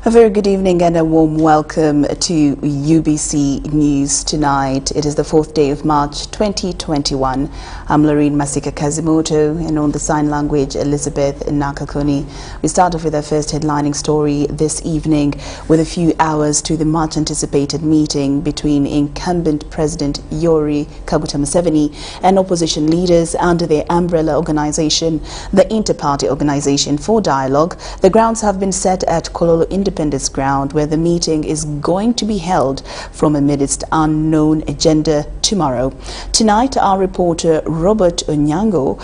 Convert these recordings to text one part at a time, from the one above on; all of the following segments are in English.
A very good evening and a warm welcome to UBC News tonight. It is the 4th day of March 2021. I'm Lorraine Masika Kazimoto, and on the sign language, Elizabeth Nakakuni. We start off with our first headlining story this evening, with a few hours to the much anticipated meeting between incumbent President Yoweri Kaguta Museveni and opposition leaders under the umbrella organization, the Interparty Organization for Dialogue. The grounds have been set at Kololo Independence Ground, where the meeting is going to be held from a midst unknown agenda tomorrow. Tonight, our reporter Robert Onyango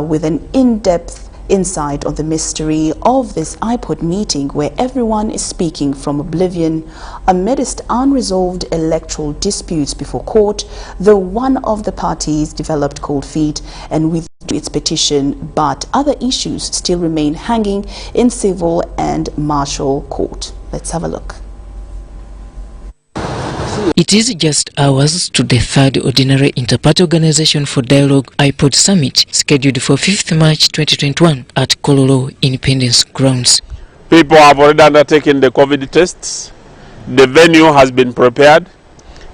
with an in-depth insight on the mystery of this iPod meeting, where everyone is speaking from oblivion amidst unresolved electoral disputes before court, though one of the parties developed cold feet and withdrew its petition, but other issues still remain hanging in civil and martial court. Let's have a look. It is just hours to the third ordinary Interparty Organization for Dialogue iPod Summit, scheduled for 5th March 2021 at Kololo Independence Grounds. People have already undertaken the COVID tests. The venue has been prepared.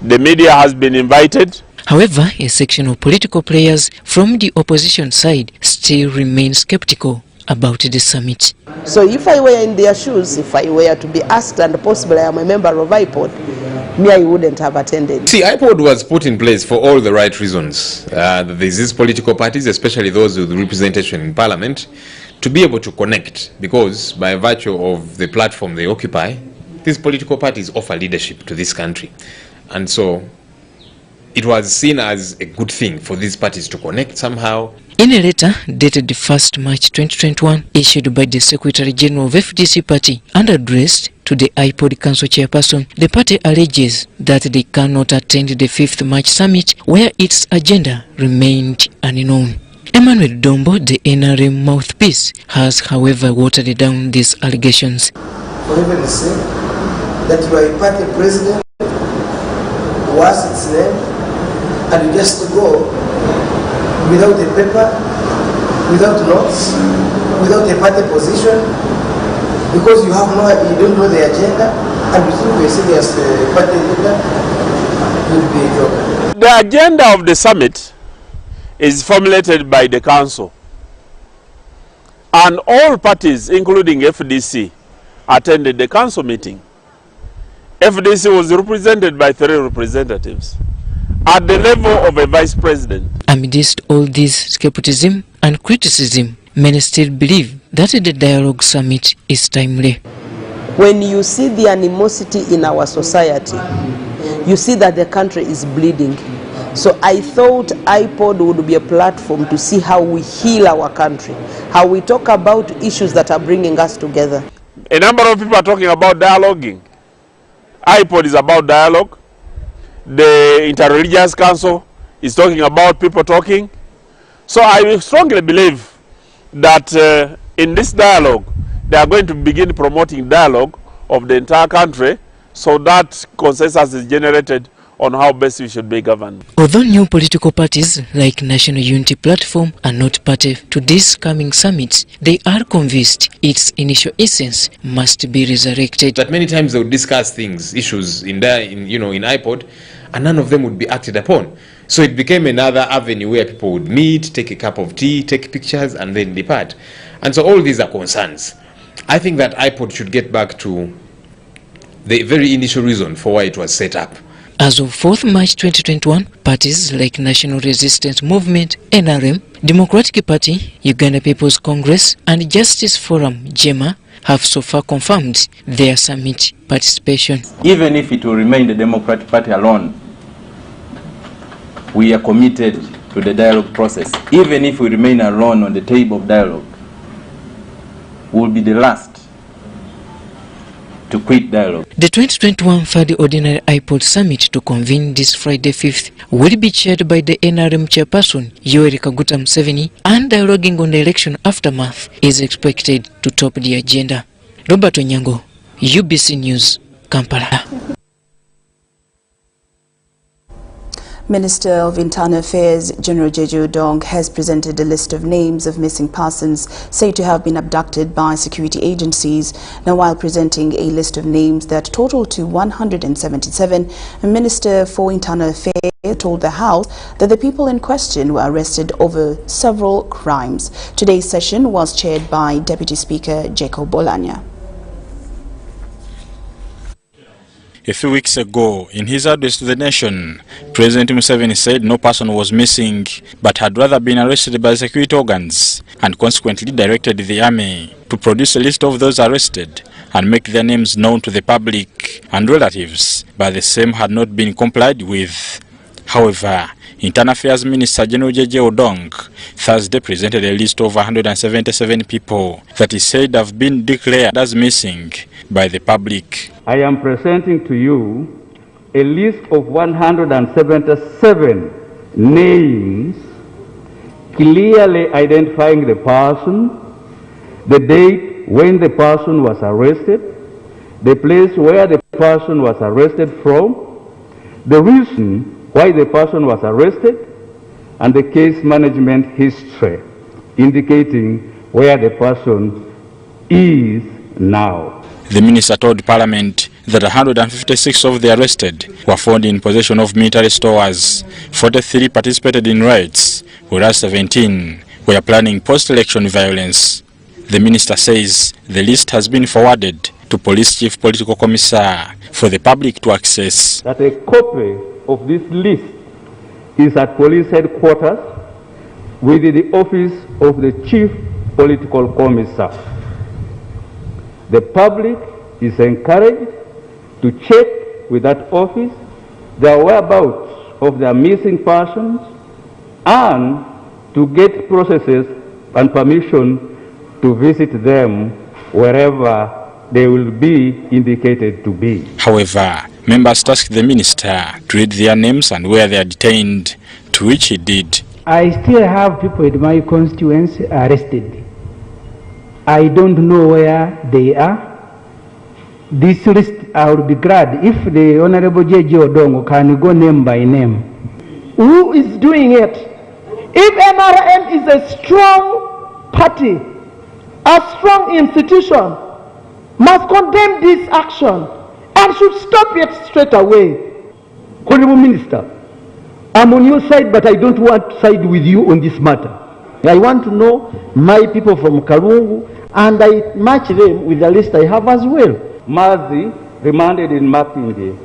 The media has been invited. However, a section of political players from the opposition side still remain skeptical about the summit. So if I were in their shoes, if I were to be asked and possibly I am a member of iPod, me, I wouldn't have attended. See, iPod was put in place for all the right reasons. There's these political parties, especially those with representation in parliament, to be able to connect, because by virtue of the platform they occupy, these political parties offer leadership to this country. And so it was seen as a good thing for these parties to connect somehow. In a letter dated 1st March 2021, issued by the Secretary General of FDC Party and addressed to the iPod Council Chairperson, the party alleges that they cannot attend the 5th March Summit, where its agenda remained unknown. Emmanuel Dombo, the NRM mouthpiece, has however watered down these allegations. For even say that you are a party president, what's its name, and you just go without a paper, without notes, without a party position, because you don't know the agenda, and you think you're serious party leader, you'll be a joker. The agenda of the summit is formulated by the council, and all parties, including FDC, attended the council meeting. FDC was represented by 3 representatives at the level of a vice president. Amidst all this skepticism and criticism, many still believe that the Dialogue Summit is timely. When you see the animosity in our society, you see that the country is bleeding. So I thought iPod would be a platform to see how we heal our country, how we talk about issues that are bringing us together. A number of people are talking about dialoguing. iPod is about dialogue. The Interreligious Council is talking about people talking. So I strongly believe that in this dialogue, they are going to begin promoting dialogue of the entire country, so that consensus is generated on how best we should be governed. Although new political parties like National Unity Platform are not party to this coming summit, they are convinced its initial essence must be resurrected. That many times they would discuss things, issues in iPod, and none of them would be acted upon. So it became another avenue where people would meet, take a cup of tea, take pictures, and then depart. And so all these are concerns. I think that iPod should get back to the very initial reason for why it was set up. As of 4th March 2021, parties like National Resistance Movement, NRM, Democratic Party, Uganda People's Congress, and Justice Forum, JEMA, have so far confirmed their summit participation. Even if it will remain the Democratic Party alone, we are committed to the dialogue process. Even if we remain alone on the table of dialogue, we will be the last to quit dialogue. The 2021 Third Ordinary iPod Summit to convene this Friday 5th will be chaired by the NRM chairperson Yoweri Kaguta Museveni, and dialoguing on the election aftermath is expected to top the agenda. Robert Onyango, UBC News, Kampala. Minister of Internal Affairs General Jeje Odong has presented a list of names of missing persons said to have been abducted by security agencies. Now, while presenting a list of names that total to 177, the Minister for Internal Affairs told the House that the people in question were arrested over several crimes. Today's session was chaired by Deputy Speaker Jacob Bolanya. A few weeks ago, in his address to the nation, President Museveni said no person was missing but had rather been arrested by security organs, and consequently directed the army to produce a list of those arrested and make their names known to the public and relatives, but the same had not been complied with. However, Internal Affairs Minister General Jeje Odong Thursday presented a list of 177 people that he said have been declared as missing by the public. I am presenting to you a list of 177 names clearly identifying the person, the date when the person was arrested, the place where the person was arrested from, the reason why the person was arrested, and the case management history indicating where the person is now. The minister told Parliament that 156 of the arrested were found in possession of military stores, 43 participated in riots, whereas 17 were planning post-election violence. The minister says the list has been forwarded to Police Chief Political Commissar for the public to access. That a copy of this list is at police headquarters with the office of the Chief Political Commissar. The public is encouraged to check with that office the whereabouts of their missing persons and to get processes and permission to visit them wherever they will be indicated to be. However, members tasked the minister to read their names and where they are detained, to which he did. I still have people in my constituency arrested. I don't know where they are. This list, I would be glad if the Honorable Jeje Odong can go name by name. Who is doing it? If NRM is a strong party, a strong institution, must condemn this action and should stop it straight away. Honorable Minister, I'm on your side, but I don't want to side with you on this matter. I want to know my people from Karungu, and I match them with the list I have as well. Mazi, remanded in Makindye.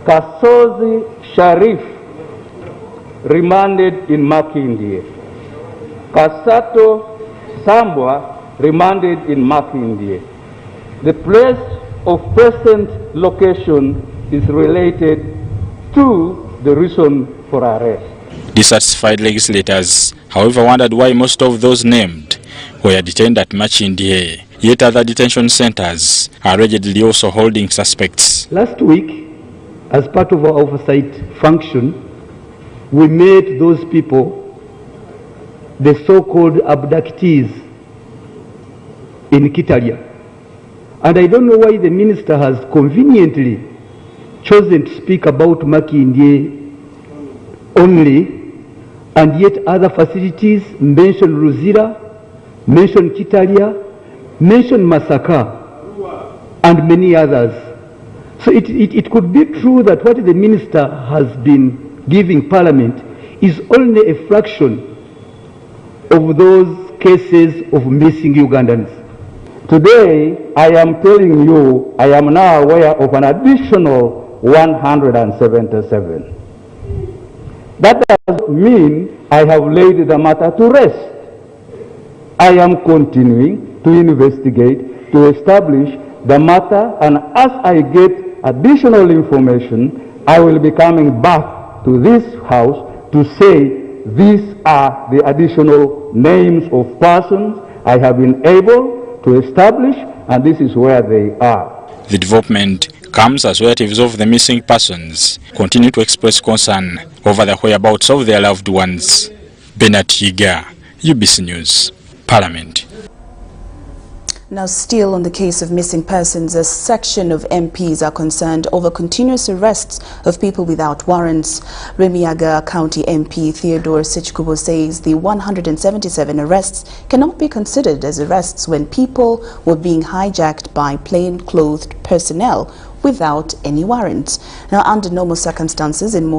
Kasozi Sharif, remanded in Makindye. Kasato Sambwa, remanded in Makindye. The place of present location is related to the reason for arrest. Dissatisfied legislators, however, wondered why most of those named were detained at Machindye, yet other detention centers are allegedly also holding suspects. Last week, as part of our oversight function, we made those people, the so-called abductees in Kitalia. And I don't know why the minister has conveniently chosen to speak about Makindye only, and yet other facilities mention Ruzira, mention Kitalia, mention Masaka, and many others. So it could be true that what the minister has been giving Parliament is only a fraction of those cases of missing Ugandans. Today, I am telling you, I am now aware of an additional 177. That does mean I have laid the matter to rest. I am continuing to investigate, to establish the matter, and as I get additional information, I will be coming back to this house to say these are the additional names of persons I have been able to establish, and this is where they are. The development comes as relatives of the missing persons continue to express concern over the whereabouts of their loved ones. Bernard Higa, UBC News, Parliament. Now, still on the case of missing persons, a section of MPs are concerned over continuous arrests of people without warrants. Remiaga County MP Theodore Sichkubo says the 177 arrests cannot be considered as arrests when people were being hijacked by plain-clothed personnel without any warrants. Now, under normal circumstances, in